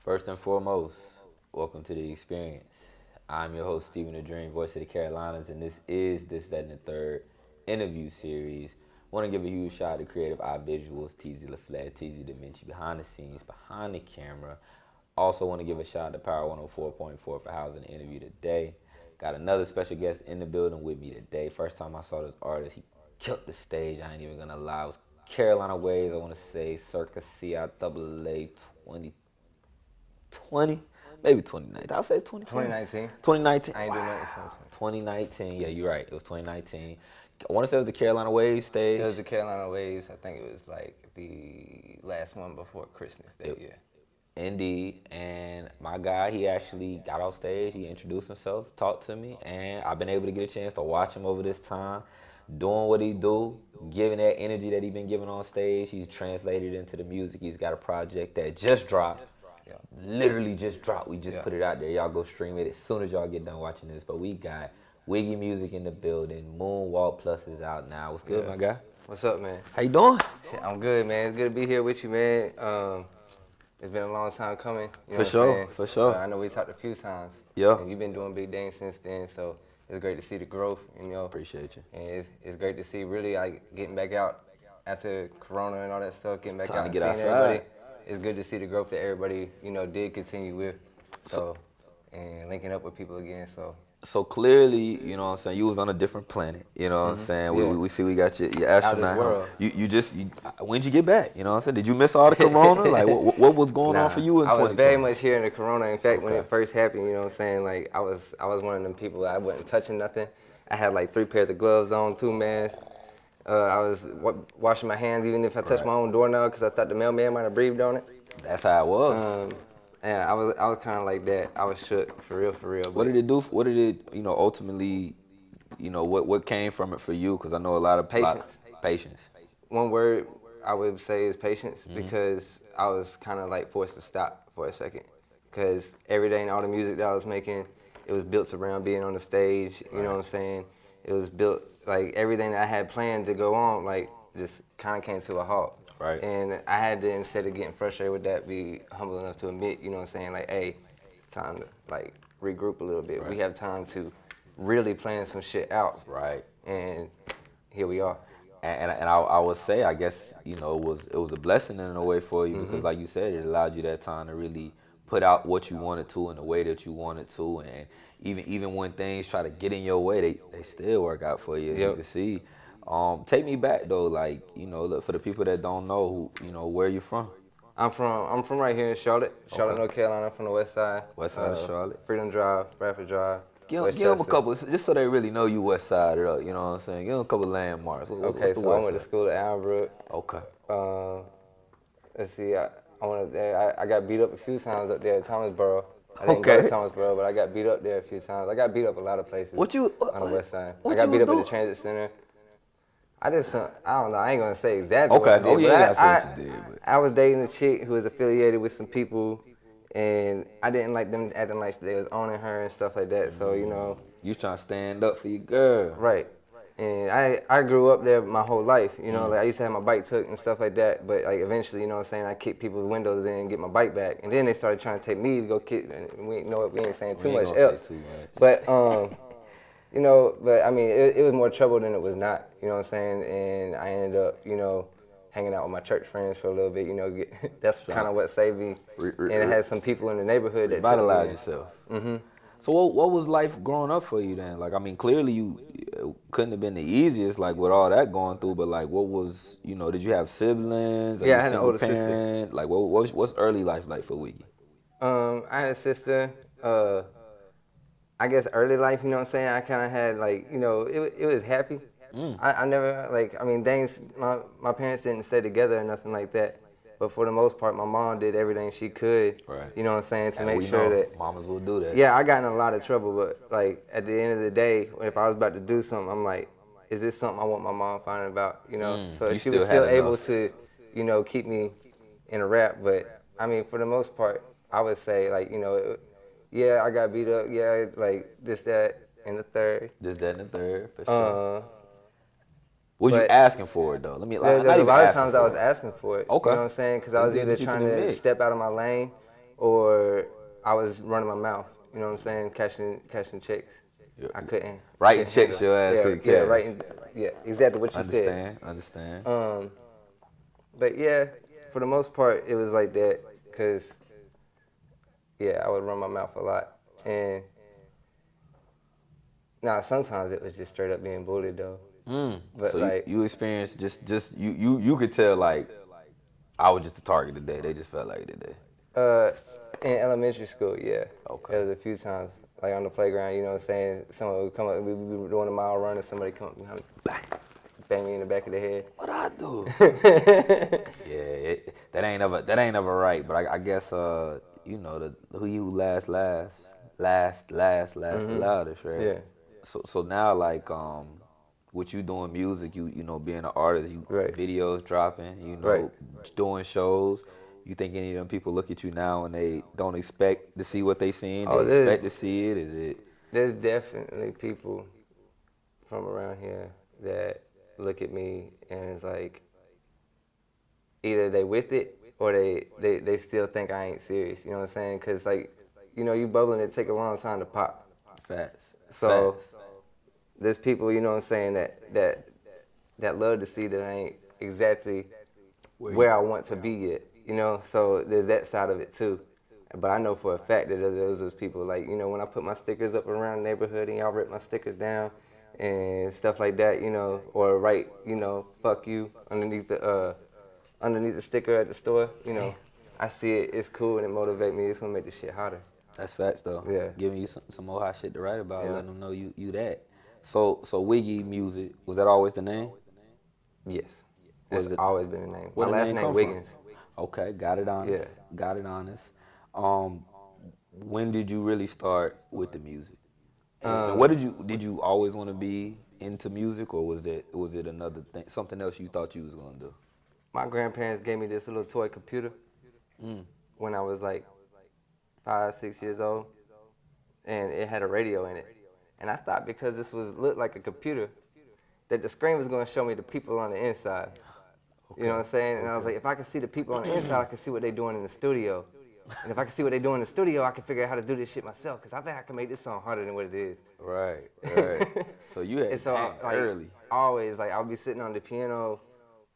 First and foremost, welcome to the experience. I'm your host, Stephen the Dream, voice of the Carolinas, and this is This, That, and the Third interview series. Want to give a huge shout out to Creative Eye Visuals, TZ LaFleur, TZ Da Vinci, behind the scenes, behind the camera. Also want to give a shout out to Power 104.4 for housing the interview today. Got another special guest in the building with me today. First time I saw this artist, he killed the stage. I ain't even gonna lie. It was Carolina Waves, I want to say circa CIAA 2020, maybe 2019. I'll say 2020. 2019. 2019. I ain't doing nothing since 2019. Yeah, you're right. It was 2019. I want to say it was the Carolina Waves stage. It was the Carolina Waves. I think it was like the last one before Christmas that year. Indeed. And my guy, he actually got off stage. He introduced himself, talked to me, and I've been able to get a chance to watch him over this time, doing what he do, giving that energy that he been giving on stage. He's translated into the music. He's got a project that just dropped. Yeah. Literally just dropped. We just Yeah. put it out there. Y'all go stream it as soon as y'all get done watching this. But we got Wiggy Music in the building. Moonwalk Plus is out now. What's good, my guy? What's up, man? How you doing? Shit, I'm good, man. It's good to be here with you, man. It's been a long time coming. You know For what I'm sure, saying? for sure. I know we talked a few times. Yeah. And you've been doing big things since then, so it's great to see the growth, you know. Appreciate you. And it's great to see really like getting back out after Corona and all that stuff, getting back Time out to and get seeing outside. everybody. It's good to see the growth that everybody, you know, did continue with. So, and linking up with people again. So clearly, you know what I'm saying, you was on a different planet, you know what I'm saying? Yeah. We see we got your astronaut. world. When'd you get back? You know what I'm saying? Did you miss all the corona? Like, what was going on for you in I was 2020? very much here in the Corona. In fact, when Okay. it first happened, you know what I'm saying, like I was one of them people. I wasn't touching nothing. I had like 3 pairs of gloves on, 2 masks. I was washing my hands even if I touched Right. my own doorknob because I thought the mailman might have breathed on it. That's how it was. And I was kind of like that. I was shook for real. What did it do? What did it, ultimately, what came from it for you? Because I know a lot of Patience. Patience. One word I would say is patience Mm-hmm. because I was kind of like forced to stop for a second because every day and all the music that I was making, it was built around being on the stage. You know what I'm saying? It was built like everything that I had planned to go on, like just kind of came to a halt. Right. And I had to, instead of getting frustrated with that, be humble enough to admit, you know what I'm saying, like, hey, time to like regroup a little bit. Right. We have time to really plan some shit out. Right. And here we are. And I would say, I guess, it was a blessing in a way for you because, like you said, it allowed you that time to really put out what you wanted to in the way that you wanted to, and even when things try to get in your way, they still work out for you. You Yep. can see. Take me back though, like look, for the people that don't know, where you from. I'm from right here in Charlotte, North Carolina, from the west side. West side of Charlotte. Freedom Drive, Bradford Drive. Give them a couple, just so they really know you West Side up. You know what I'm saying? Give them a couple landmarks. What's Okay, the so I West went to Side? school at Allenbrook. Okay. Let's see, I got beat up a few times up there at Thomasboro. I didn't go Okay. to Thomasboro, but I got beat up there a few times. I got beat up a lot of places on the west side. what I got you beat up at doing? the transit center. I did some, I don't know, I ain't gonna say exactly what I Okay. did, Oh yeah, but yeah, I see what you did. But I was dating a chick who was affiliated with some people, and I didn't like them acting like they was owning her and stuff like that, so, you know. you was trying to stand up for your girl. Right. And I grew up there my whole life, you know, like I used to have my bike took and stuff like that, but like eventually, you know what I'm saying, I kicked people's windows in and get my bike back. And then they started trying to take me to go kick, and we ain't saying too We ain't much gonna else. say too much. But, you know, but I mean, it was more trouble than it was not, you know what I'm saying? And I ended up, you know, hanging out with my church friends for a little bit, you know, that's kind of what saved me. And it had some people in the neighborhood that took me Revitalize in. yourself. Mm-hmm. So what was life growing up for you then? Like, I mean, clearly it couldn't have been the easiest, like with all that going through. But like, what was, did you have siblings? Are Yeah, you I had an single older sister. parent? Like, what's early life like for Wiggy? I had a sister. I guess early life, you know what I'm saying? I kind of had like, you know, it was happy. I never, like, I mean, things, my parents didn't stay together or nothing like that. But for the most part, my mom did everything she could, Right. you know what I'm saying, to And make we sure know that, mamas will do that. yeah, I got in a lot of trouble, but like at the end of the day, if I was about to do something, I'm like, is this something I want my mom finding about, you know? So you she was still still had able enough. to, you know, keep me in a rap. But I mean, for the most part, I would say like, you know, yeah, I got beat up, yeah, like this, that, and the third. This, that, and the third, for sure. Uh, Was you but asking for it though? There's a lot of times I was asking for it. Okay. You know what I'm saying? Because I It's was good either that you trying can to admit. step out of my lane, or I was running my mouth. You know what I'm saying? Cashing checks. Yeah. I couldn't. Writing Couldn't checks handle your ass it. couldn't Yeah, cash. writing. Yeah, exactly what you said. Understand. But yeah, for the most part, it was like that, cause yeah, I would run my mouth a lot, and now sometimes it was just straight up being bullied though. But So you, like, you experienced just you could tell like I was just a target today. They just felt like today. uh, in elementary school, yeah, Okay. there was a few times, like on the playground, you know what I'm saying? Someone would come up, we were doing a mile run, and somebody come up behind me, bang, bang me in the back of the head. What I do? Yeah, that ain't ever right. But I guess you know who you last the loudest, right? Yeah, So now like what you doing music, you know being an artist, you right, videos dropping, you right. know doing shows. You think any of them people look at you now and they don't expect to see what they seen? They Oh, there's expect to see it. Is it? there's definitely people from around here that look at me and it's like either they with it or they still think I ain't serious. You know what I'm saying? Cause like, you know, you bubbling, it take a long time to pop. Facts. So Facts. there's people, you know what I'm saying, that love to see that I ain't exactly where I want to be yet. You know, so there's that side of it too. But I know for a fact that there's those people like, you know, when I put my stickers up around the neighborhood and y'all rip my stickers down and stuff like that, you know, or write, you know, fuck you underneath the sticker at the store, you know, I see it, it's cool and it motivates me. It's gonna make this shit hotter. That's facts though. Yeah. Giving you some more hot shit to write about, Yeah. letting them know you that. So Wiggy Music, was that always the name? Yes. Was That's it? always been the name. Where My the last name name come Wiggins. from? Okay, got it honest. Yeah. Got it honest. Um, when did you really start with the music? And what did you always want to be into music, or was it another thing, something else you thought you was gonna do? My grandparents gave me this little toy computer when I was like 5, 6 years old, and it had a radio in it. And I thought because this looked like a computer, that the screen was going to show me the people on the inside. You know what I'm saying? And I was like, if I can see the people on the inside, I can see what they're doing in the studio. And if I can see what they're doing in the studio, I can figure out how to do this shit myself. Because I think I can make this song harder than what it is. Right. So you had And so, like, early. always, like, I'll be sitting on the piano.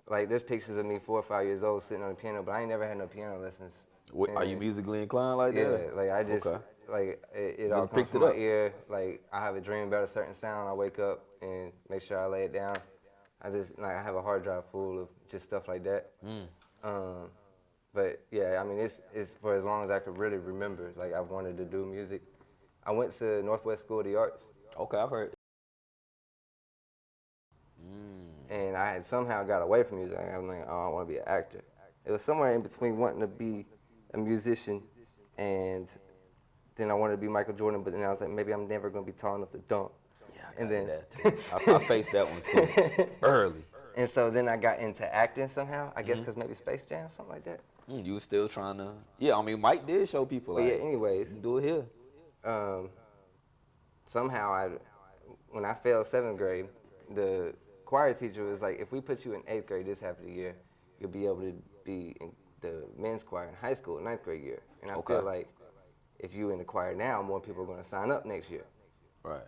Like, there's pictures of me 4 or 5 years old sitting on the piano, but I ain't never had no piano lessons. Are you musically inclined like Yeah, that? like I just, Okay. like, it Just all comes picked from it my up. ear. Like, I have a dream about a certain sound. I wake up and make sure I lay it down. I have a hard drive full of just stuff like that. But yeah, I mean, it's for as long as I could really remember. Like, I've wanted to do music. I went to Northwest School of the Arts, Okay, I've heard. and I had somehow got away from music. I'm like, oh, I want to be an actor. It was somewhere in between wanting to be a musician and then I wanted to be Michael Jordan, but then I was like, maybe I'm never going to be tall enough to dunk. Yeah, I And got then that too. I faced that one too early. and so then I got into acting somehow. I guess because maybe Space Jam, something like that. You was still trying to. Yeah, I mean, Mike did show people But like. yeah, anyways, Do it here. somehow when I failed 7th grade, the choir teacher was like, if we put you in 8th grade this half of the year, you'll be able to be in the men's choir in high school, 9th grade year. And I feel like if you in the choir now, more people are going to sign up next year. Right.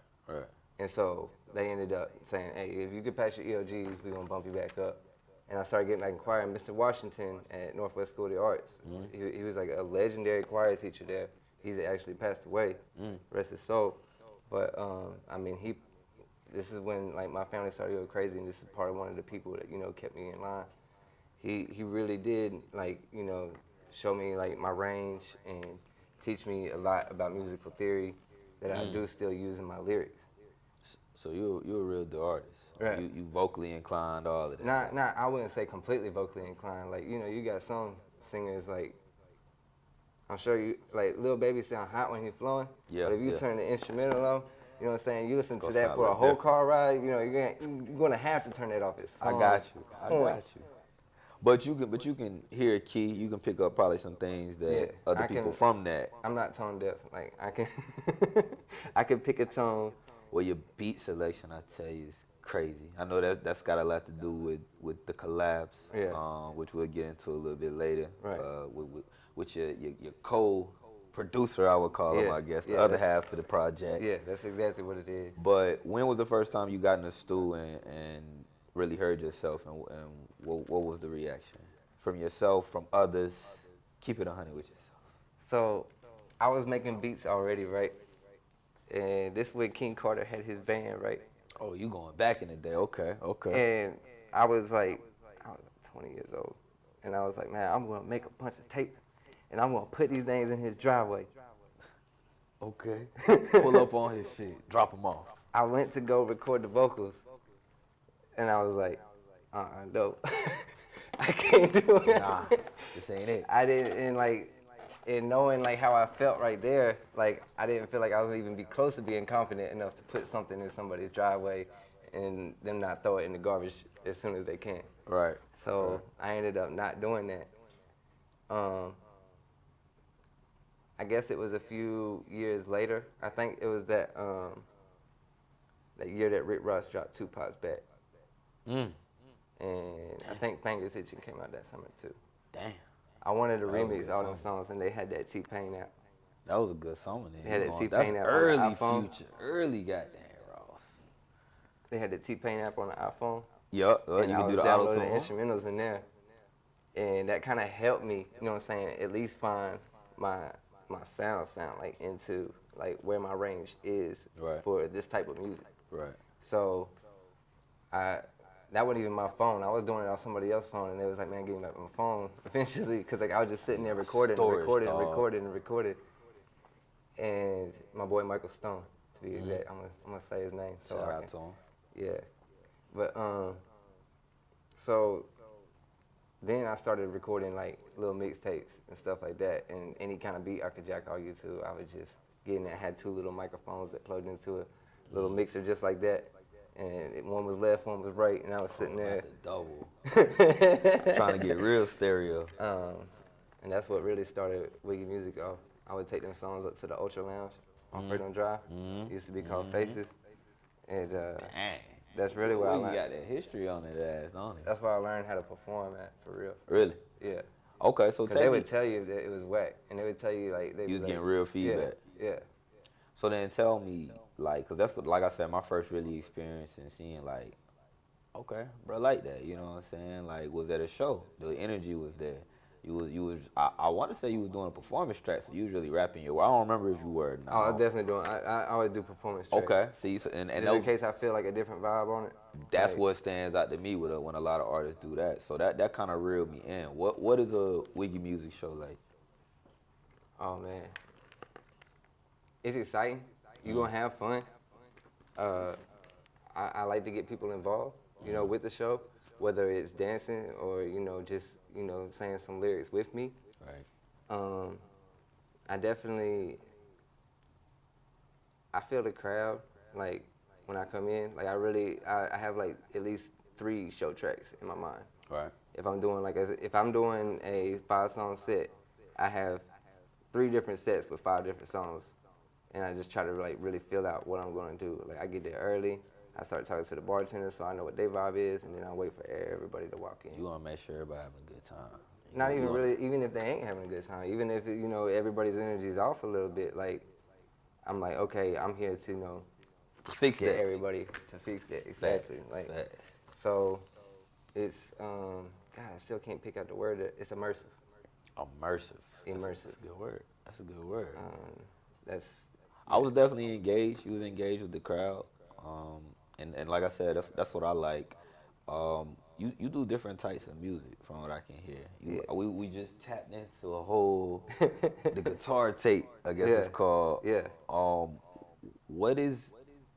And so they ended up saying, hey, if you get past your EOGs, we're going to bump you back up. And I started getting back in choir. And Mr. Washington at Northwest School of the Arts, he was like a legendary choir teacher there. He's actually passed away, rest his soul. But, I mean, this is when like my family started going crazy, and this is part of one of the people that, you know, kept me in line. He really did, like, you know, show me like my range and teach me a lot about musical theory that I do still use in my lyrics. So you're a real good artist. Right. You vocally inclined, all of that. Not I wouldn't say completely vocally inclined. Like, you know, you got some singers like, I'm sure you, like Lil Baby sound hot when he's flowing. Yeah, But if you yeah. turn the instrumental on, you know what I'm saying, you listen to Gonna that sound for a like whole different. car ride, you know, you're gonna have to turn that off. It's I got you. point. But you can hear a key. You can pick up probably some things that Yeah, other I people can- from that. I'm not tone deaf. Like I can, I can pick a tone. Well, your beat selection, I tell you, is crazy. I know that's got a lot to do with the collabs, Yeah. which we'll get into a little bit later. Right. With your co-producer, I would call him, Yeah, I guess, the yeah, other that's- half to the project. Yeah, that's exactly what it is. But when was the first time you got in the stew and really heard yourself, and what was the reaction from yourself, from others? Keep it 100 with yourself. So, I was making beats already, right? And this when King Carter had his band, right? Oh, you going back in the day? Okay, okay. And I was like 20 years old, and I was like, man, I'm gonna make a bunch of tapes, and I'm gonna put these things in his driveway. Okay. Pull up on his shit. Drop him off. I went to go record the vocals, and I was like, no, I can't do it. Nah, this ain't it. I didn't, and like, and knowing like how I felt right there, like I didn't feel like I was even be close to being confident enough to put something in somebody's driveway, and them not throw it in the garbage as soon as they can. Right. So I ended up not doing that. I guess it was a few years later. I think it was that year that Rick Ross dropped Tupac's Back. Mm. And I think Fingers Itching came out that summer too. Damn. I wanted to That was a remix good all them song. songs, and they had that T-Pain app. That was a good song. Then. They had that That's T-Pain app on the early iPhone. Future. Early goddamn Ross. They had the T-Pain app on the iPhone. Yup. You And I can was do the auto downloading tune. instrumentals in there. And that kind of helped me, you know what I'm saying, at least find my sound like into like where my range is Right. for this type of music. Right. So that wasn't even my phone. I was doing it on somebody else's phone, and they was like, man, give me back my phone eventually, because like I was just sitting there recording Storage, and recording and dog. recording and recording. And my boy Michael Stone, to be exact, I'm gonna say his name. So Shout I out can, to him. yeah. But so then I started recording like little mixtapes and stuff like that, and any kind of beat I could jack on YouTube, I was just getting that. Had two little microphones that plugged into a little mixer just like that, and one was left, one was right, and I was sitting there. The double. Trying to get real stereo. And that's what really started Wiggy Music off. I would take them songs up to the Ultra Lounge on Freedom Drive. It used to be called Faces, and Dang. that's really where I You learned. got that history on that ass, don't you? That's where I learned how to perform at, for real. Really? Yeah. Okay, so Because they would tell you that it was whack, and they would tell you like they you was like, getting real feedback. Yeah. So then tell me, like, cause that's like I said, my first really experience in seeing like, okay, bro, like that. You know what I'm saying? Like, was at a show. The energy was there. You was. I want to say you was doing a performance track, so you was really rapping your. I don't remember if you were. No. Oh, I definitely doing. I always do performance tracks. Okay. See, so, and Just those, in case I feel like a different vibe on it. that's like, what stands out to me with when a lot of artists do that. So that kind of reeled me in. What is a Wiggy music show like? Oh man, it's exciting. You gonna have fun. I like to get people involved, you know, with the show, whether it's dancing or just saying some lyrics with me. Right. I definitely feel the crowd like when I come in. Like I have like at least 3 show tracks in my mind. Right. If I'm doing if I'm doing a 5-song set, I have 3 different sets with 5 different songs, and I just try to like really feel out what I'm going to do. Like I get there early, I start talking to the bartender so I know what their vibe is, and then I wait for everybody to walk in. You want to make sure everybody having a good time. Not even really, even if they ain't having a good time, even if everybody's energy is off a little bit, like I'm like, okay, I'm here to fix get that. everybody to fix that exactly. Like Facts. so, it's God, I still can't pick out the word. It's immersive. Immersive. Immersive. That's a good word. That's a good word. That's I was definitely engaged. You was engaged with the crowd, and like I said, that's what I like. You do different types of music from what I can hear. We just tapped into a whole the guitar tape, I guess it's called. Yeah. What is,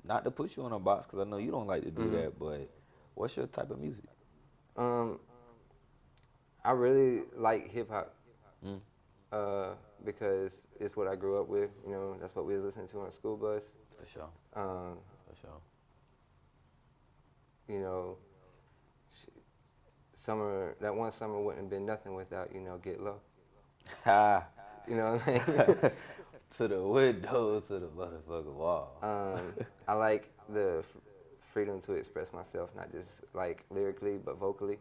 not to put you on a box because I know you don't like to do that, but what's your type of music? I really like hip hop. Because it's what I grew up with. That's what we was listening to on the school bus. For sure. For sure. That one summer wouldn't have been nothing without, Get Low. Ha. You know what I mean? To the window, to the motherfucking wall. I like the freedom to express myself, not just like lyrically, but vocally.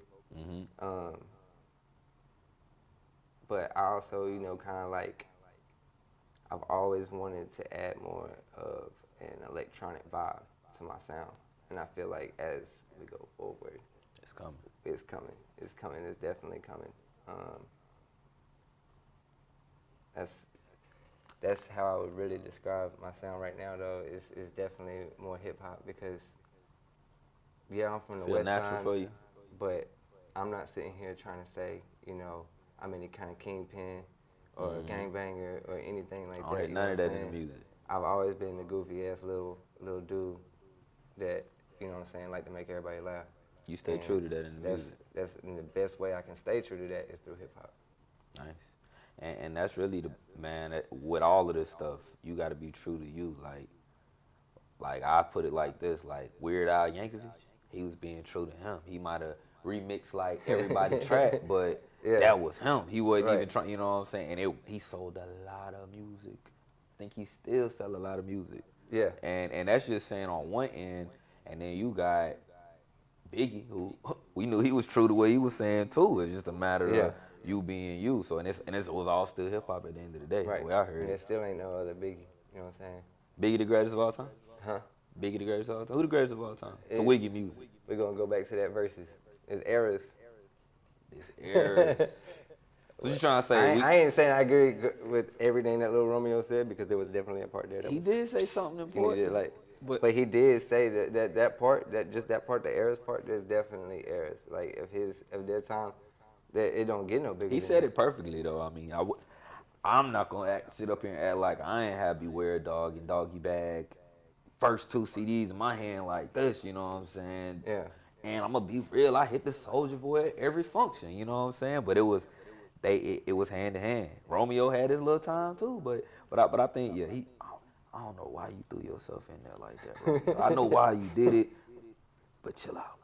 But I also, you know, kind of like, I've always wanted to add more of an electronic vibe to my sound. And I feel like as we go forward, It's coming. it's coming. It's coming. It's definitely coming. That's how I would really describe my sound right now, though. It's definitely more hip hop because, yeah, I'm from the Feel West natural Side, for you? but I'm not sitting here trying to say, you know, I'm any kind of kingpin or gangbanger or anything like I don't that. hear You none know of what that I'm in the saying? music. I've always been the goofy ass little dude that, you know what I'm saying, like to make everybody laugh. You stay And true to that in the music. that's and the best way I can stay true to that is through hip hop. Nice. And that's really the man with all of this stuff, you got to be true to you. Like I put it like this, like Weird Al Yankovic, he was being true to him. He might have remixed like everybody track, but that was him. He wasn't even trying, you know what I'm saying? And he sold a lot of music. I think he still sell a lot of music. Yeah. And that's just saying on one end, and then you got Biggie, who we knew he was true to what he was saying too. It's just a matter of you being you. So and it was all still hip hop at the end of the day. Right. The way I heard And it. there still ain't no other Biggie. You know what I'm saying? Biggie the greatest of all time? Huh? Biggie the greatest of all time? Who the greatest of all time? To Wiggy music. We're gonna go back to that verses. It's eras. It's eras. So you trying to say? I ain't saying I agree with everything that Lil Romeo said because there was definitely a part there. He did say something important. But he did say that part, the eras part, there's definitely eras. Like if their time, that it don't get no bigger. He said it perfectly though. I mean, I'm not gonna sit up here and act like I ain't have Beware Dog and Doggy Bag first 2 CDs in my hand like this. You know what I'm saying? Yeah. And I'm gonna be real. I hit the Soulja Boy at every function. You know what I'm saying? But it was hand to hand. Romeo had his little time too, but I think I don't know why you threw yourself in there like that, Romeo. I know why you did it, but chill out.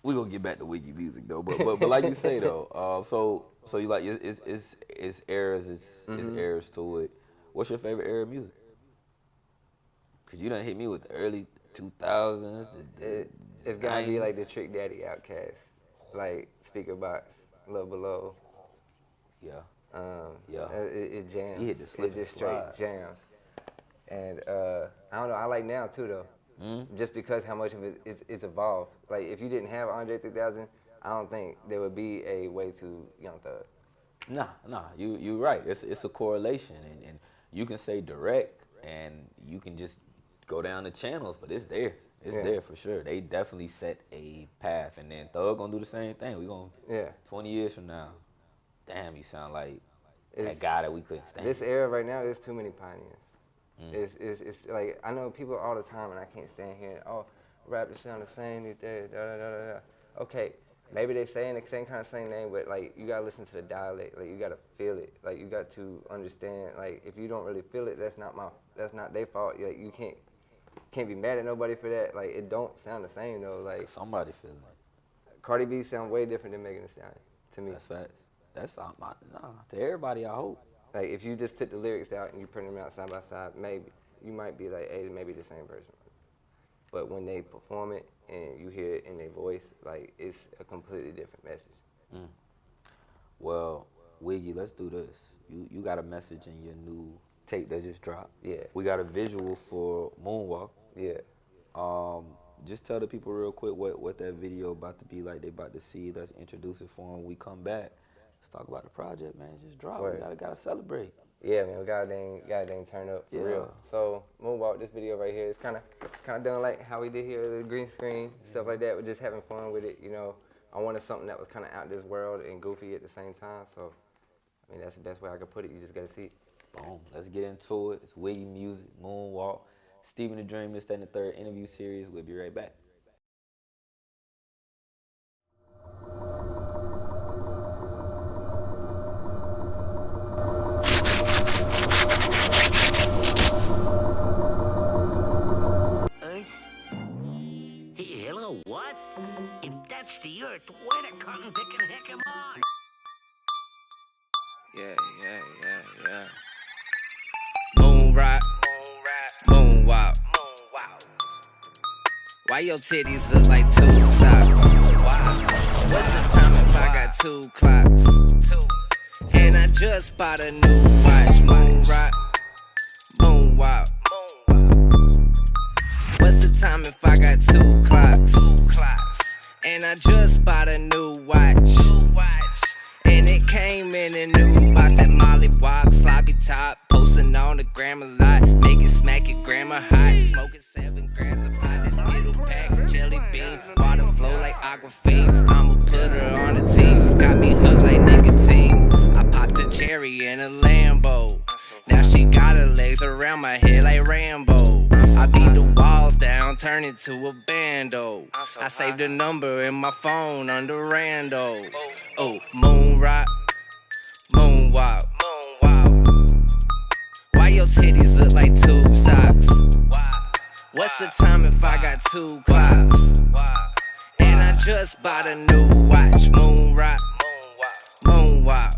We gonna get back to Wiggy music though, but like you say though, so you like it's eras, it's eras to it. What's your favorite era of music? Cause you done hit me with the early 2000s. It's gotta be like the Trick Daddy Outkast, like Speaker Box, Love Below. Yeah. It jams. You hit the slip it just straight jams. And I don't know. I like now too though, just because how much of it's evolved. Like if you didn't have Andre 3000, I don't think there would be a way to Young Thug. Nah. You right. It's a correlation, and you can say direct, and you can just go down the channels, but it's there. It's there for sure. They definitely set a path, and then Thug gonna do the same thing. We gonna 20 years from now. Damn, you sound like that guy that we couldn't stand. This era right now, there's too many pioneers. It's like I know people all the time, and I can't stand here. Oh, rappers sound the same these days. Okay, maybe they saying the same kind of same name, but like you gotta listen to the dialect. Like you gotta feel it. Like you got to understand. Like if you don't really feel it, that's not their fault. Like you can't be mad at nobody for that. Like it don't sound the same though. Like somebody feeling it. Cardi B sound way different than Megan Thee Stallion to me. That's facts. That's to everybody. I hope. Like if you just took the lyrics out and you print them out side by side, maybe you might be like, hey, maybe the same person. But when they perform it and you hear it in their voice, like it's a completely different message. Well, Wiggy, let's do this. You got a message in your new tape that just dropped. Yeah. We got a visual for Moonwalk. Yeah. Just tell the people real quick what that video about to be like. They about to see. Let's introduce it for them. We come back. Let's talk about the project, man. Just drop. Right. We gotta celebrate. Yeah, man. We gotta dang turn up for real. So Moonwalk, this video right here, it's kind of done like how we did here, the green screen, stuff like that. We're just having fun with it, you know. I wanted something that was kind of out this world and goofy at the same time. So, I mean, that's the best way I could put it. You just gotta see it. Boom. Let's get into it. It's Wiggy Music, Moonwalk, Stephen the Dream, this, that, and the third interview series. We'll be right back. Hello, what? If that's the Earth, where the cotton picking heck am I? Yeah. Moon rock, moon walk. Why your titties look like two socks? What's the time if I got 2 clocks? And I just bought a new watch. Moon rock, moon walk. What's the time if I got 2 clocks? And I just bought a new watch. And it came in a new box. That Molly Wop, sloppy top. Posting on the gram a lot. Make it smack your grandma hot. Smoking 7 grams of pot. That Skittle pack. Jelly bean. Water flow like Aquafina. I'ma put her on the team. Got me hooked like nicotine. I popped a cherry in a Lambo. Now she got her legs around my head like Rambo. I beat the walls down, turn it to a bando. I saved the number in my phone under Rando. Oh, moon rock, moon walk. Why your titties look like tube socks? What's the time if I got 2 clocks? And I just bought a new watch. Moon rock, moon walk.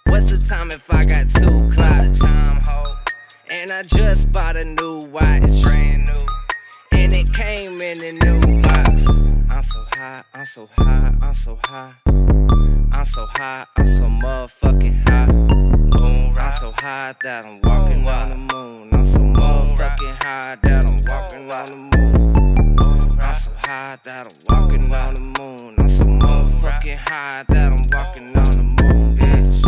What's the time if I got 2 clocks? And I just bought a new watch, brand new. And it came in a new box. I'm so high, I'm so high, I'm so high. I'm so high, I'm so motherfucking high. I'm so high that I'm walking on the moon. I'm so motherfucking high that I'm walking on the moon. I'm so high that I'm walking on the moon. I'm so motherfucking high that I'm walking on the moon, bitch.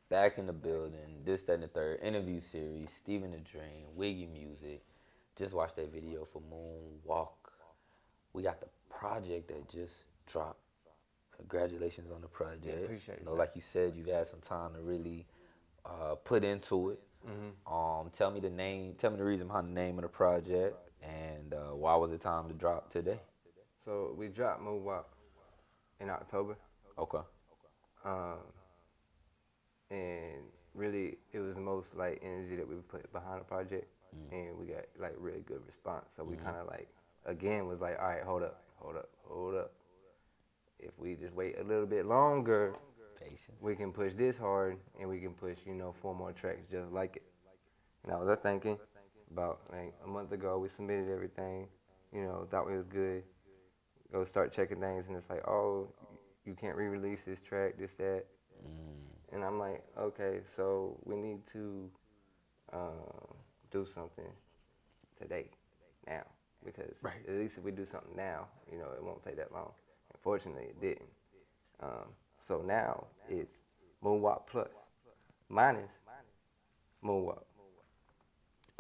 Back in the building, this, that, and the third interview series, Steven the Dream, Wiggy Music. Just watched that video for Moonwalk. We got the project that just dropped. Congratulations on the project. Yeah, appreciate it. Like you said, you've had some time to really put into it. Tell me the reason behind the name of the project, and why was it time to drop today? So we dropped Moon Walk in October. Okay. And really it was the most like energy that we put behind the project, and we got like really good response. So we kind of like again was like, all right, hold up. If we just wait a little bit longer, we can push this hard, and we can push 4 more tracks just like it. And I was thinking about like a month ago, we submitted everything, thought we was good. Go start checking things, and it's like, oh, you can't re-release this track, this, that. And I'm like, okay, so we need to do something today, now, because at least if we do something now, it won't take that long. Unfortunately, it didn't. So now it's Moonwalk Plus minus Moonwalk.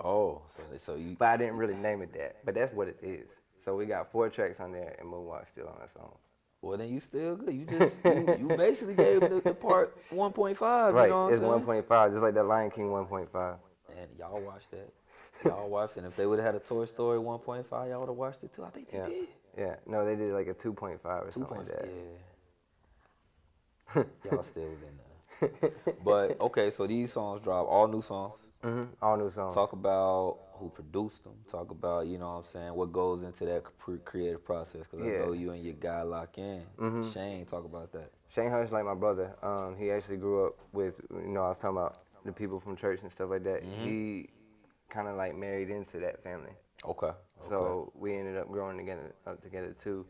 Oh, so you. But I didn't really name it that, but that's what it is. So we got 4 tracks on there, and Moonwalk's still on its own. Well, then you still good. You just you basically gave the part 1.5. Right, You know what it's I'm saying? 1.5, just like that Lion King 1.5. And y'all watched that. Y'all watched it. And if they would have had a Toy Story 1.5, y'all would have watched it too. I think they did. Yeah, no, they did like a 2.5 or something like that. Yeah. Y'all still was in there. But okay, so these songs drop, all new songs. All new songs. Talk about who produced them. Talk about, what I'm saying, what goes into that creative process. Because I know you and your guy lock in. Shane, talk about that. Shane Hunt's like my brother. He actually grew up with, I was talking about the people from church and stuff like that. He kind of like married into that family. Okay. So we ended up growing together too.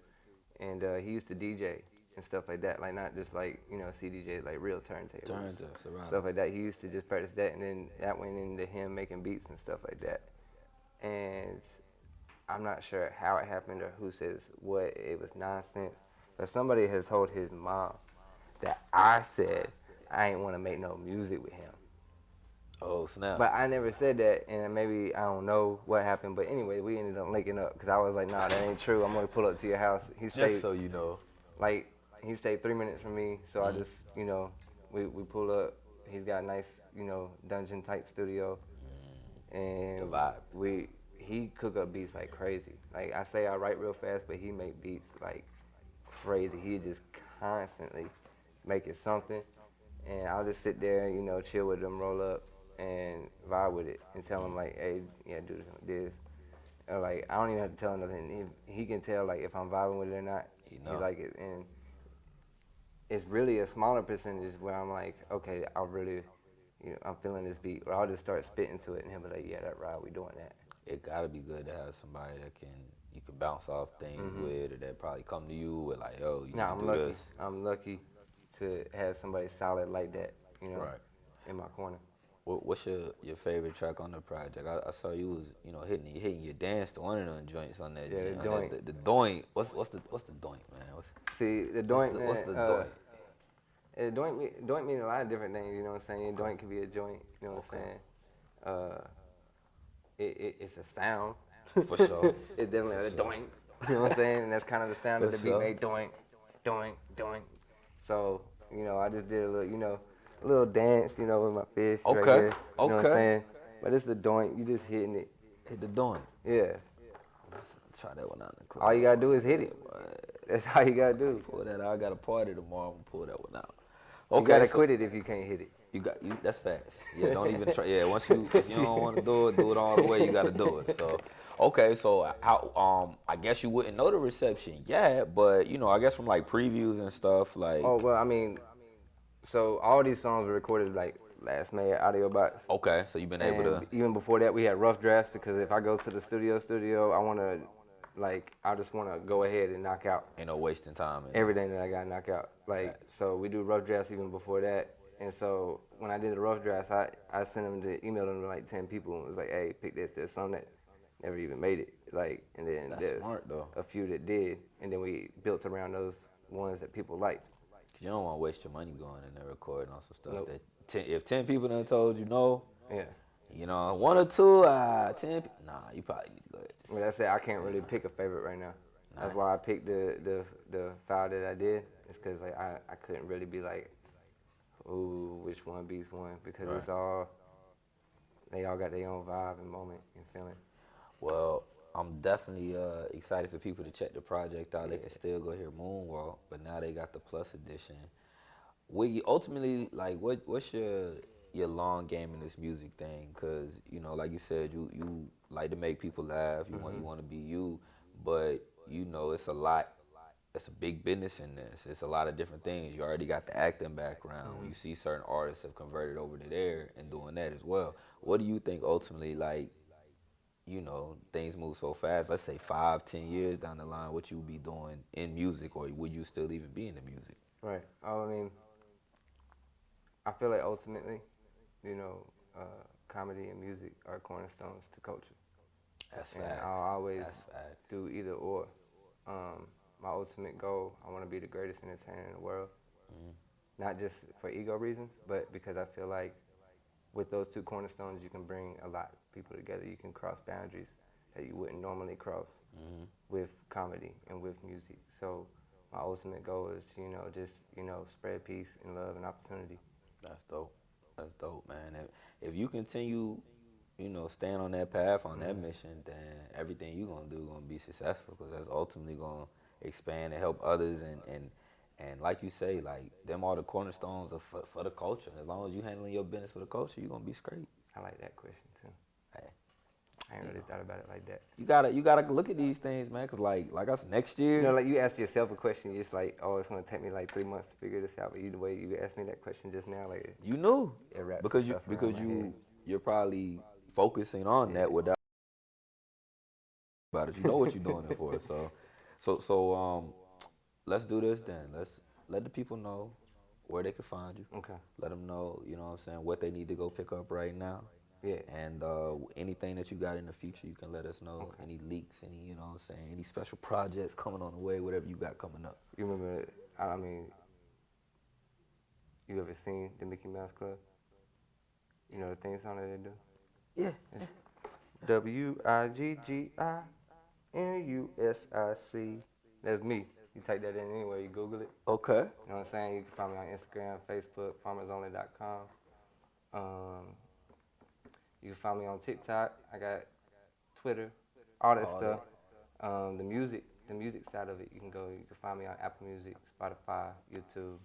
And he used to DJ and stuff like that. Like not just like, CDJs, like real turntables. Right. Stuff like that. He used to just practice that, and then that went into him making beats and stuff like that. And I'm not sure how it happened or who says what. It was nonsense. But somebody has told his mom that I said I ain't want to make no music with him. Oh snap! But I never said that, and maybe I don't know what happened. But anyway, we ended up linking up because I was like, nah, that ain't true. I'm gonna pull up to your house. He stayed Just so you know. like he stayed 3 minutes from me, so I just we pull up. He's got a nice dungeon type studio, The and vibe. he cook up beats like crazy. Like I say, I write real fast, but he make beats like crazy. He just constantly making something, and I'll just sit there, chill with them, roll up, and vibe with it, and tell him like, hey, yeah, do this. Or like I don't even have to tell him nothing. He can tell like if I'm vibing with it or not. You He know. like it, and it's really a smaller percentage where I'm like, okay, I really, I'm feeling this beat, or I'll just start spitting to it, and he'll be like, yeah, that right, we doing that. It gotta be good to have somebody that you can bounce off things with, or that probably come to you with like, yo, you Nah, need I'm to do lucky. this. I'm lucky to have somebody solid like that, Right. in my corner. What's your favorite track on the project? I saw you was hitting your dance to one of them joints on that. Yeah, the on doink. The doink. What's the doink, man? See, the doink, What's the man, doink? doink mean a lot of different things, you know what I'm saying? Doink can be a joint, you know what I'm saying? It's a sound. For sure. It's definitely For a sure. doink, you know what I'm saying? And that's kind of the sound For that the beat sure. made, doink, doink, doink. So, I just did a little, a little dance, with my fist right Okay, here, you know what I'm okay. saying? But it's the doink, you just hitting it. Hit the doink. Yeah. Try that one out in the club. All you gotta do is hit it. That's all you gotta do. Pull that out. I got a party tomorrow. I'm gonna pull that one out. You gotta so quit it if you can't hit it. You. That's facts. Yeah, don't even try. Yeah, once if you don't want to do it all the way. You gotta do it. So, okay. So how? I guess you wouldn't know the reception yet, but I guess from like previews and stuff, like. Oh well, I mean, so all these songs were recorded like last May at Audio Box. Okay, so you've been able to. And even before that, we had rough drafts because if I go to the studio, I wanna, I just wanna go ahead and knock out Ain't no wasting time. everything that I gotta knock out. So we do rough drafts even before that. And so when I did the rough drafts, I sent them to email them to like 10 people and was like, hey, pick this. There's some that never even made it. And then That's there's smart, though. a few that did. And then we built around those ones that people liked. Cause you don't want to waste your money going in there recording on some stuff Nope. that if 10 people done told you no, Yeah. one or two, 10. Nah, you probably need to go ahead. Well, that's it. I can't really pick a favorite right now. That's why I picked the file that I did. It's because I couldn't really be like, ooh, which one beats one, because Right. they all got their own vibe and moment and feeling. Well, I'm definitely excited for people to check the project out. They can still go hear Moonwalk, but now they got the Plus edition. Wiggy, ultimately, like, what's your long game in this music thing? Cause like you said, you like to make people laugh. You want to be you, but it's a lot. It's a big business in this. It's a lot of different things. You already got the acting background. You see certain artists have converted over to there and doing that as well. What do you think ultimately, like, things move so fast. Let's say 5, 10 years down the line, what you would be doing in music, or would you still even be in the music? Right. I mean, I feel like ultimately, comedy and music are cornerstones to culture. That's And fact. I'll always That's fact. do either or. My ultimate goal, I want to be the greatest entertainer in the world. Not just for ego reasons, but because I feel like with those two cornerstones, you can bring a lot of people together. You can cross boundaries that you wouldn't normally cross with comedy and with music. So my ultimate goal is, just, spread peace and love and opportunity. That's dope. That's dope, man. If you continue, staying on that path, on that mission, then everything you're going to do going to be successful, because that's ultimately going to expand and help others. And like you say, like, them are the cornerstones for the culture. As long as you handling your business for the culture, you're going to be straight. I like that question too. Hey, I ain't really thought about it like that. you gotta look at these things, man, because like us next year. Like you ask yourself a question, it's like, oh, it's gonna take me like 3 months to figure this out. But either way, you asked me that question just now, like You knew it wraps because stuff around my head. you're probably focusing on that without about it. You know what you're doing it for. So let's do this then. Let's let the people know where they can find you. Okay. Let them know, what I'm saying, what they need to go pick up right now. Yeah. And anything that you got in the future, you can let us know. Okay. Any leaks, any, you know what I'm saying, any special projects coming on the way, whatever you got coming up. You remember? I mean, you ever seen the Mickey Mouse Club? You know the theme song that they do? Yeah. WIGGIMUSIC. That's me. You type that in anywhere, you Google it. Okay. You know what I'm saying? You can find me on Instagram, Facebook, farmersonly.com. You can find me on TikTok. I got Twitter, all that stuff. The music side of it, you can find me on Apple Music, Spotify, YouTube.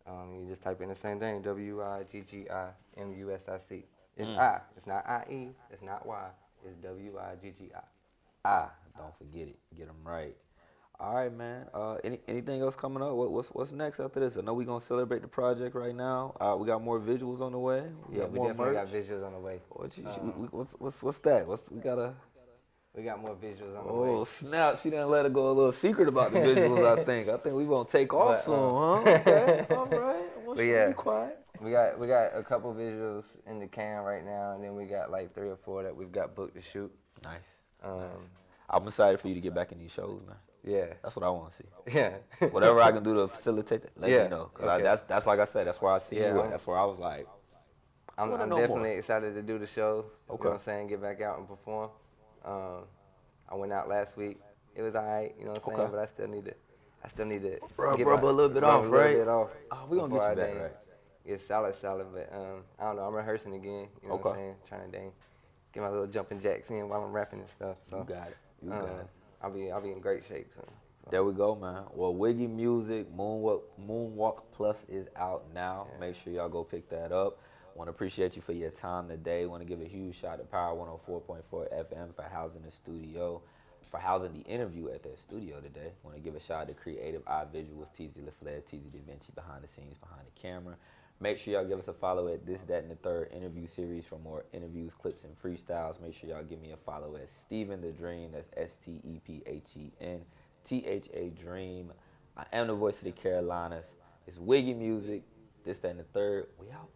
You just type in the same thing, WIGGIMUSIC. It's I. It's not IE. It's not Y. It's WIGGI. Don't forget it. Get them right. All right, man. Anything else coming up? What's next after this? I know we're gonna celebrate the project right now. We got more visuals on the way. We got more definitely merch. got visuals on the way. What's that? We gotta. We got more visuals on the way. Oh snap! She didn't let it go a little secret about the visuals. I think we gonna take off soon, huh? Okay, all right. I want you to be quiet. We got a couple visuals in the can right now, and then we got like 3 or 4 that we've got booked to shoot. Nice. I'm excited for you to get back in these shows, man. Yeah. That's what I want to see. Yeah. Whatever I can do to facilitate that, let me know. Cause okay. that's like I said, that's where I see you at. That's where I was like, I'm definitely excited to do the show. Okay. You know what I'm saying? Get back out and perform. I went out last week. It was alright, you know what I'm saying? But I still need to rub a little bit off, right? We gonna get you back, right? Yeah, solid, but I don't know, I'm rehearsing again, you know what I'm saying? Trying to get my little jumping jacks in while I'm rapping and stuff. So You got it. You got it. I'll be in great shape soon. So. There we go, man. Well, Wiggy Music, Moonwalk Plus is out now. Yeah. Make sure y'all go pick that up. Want to appreciate you for your time today. Want to give a huge shout to Power 104.4 FM for housing the studio, for housing the interview at their studio today. Want to give a shout out to Creative Eye Visuals, TZ LaFleur, TZ DaVinci, behind the scenes, behind the camera. Make sure y'all give us a follow at This, That, and the Third interview series for more interviews, clips, and freestyles. Make sure y'all give me a follow at Stephen the Dream. That's STEPHEN THA Dream. I am the voice of the Carolinas. It's Wiggy Music. This, That, and the Third. We out.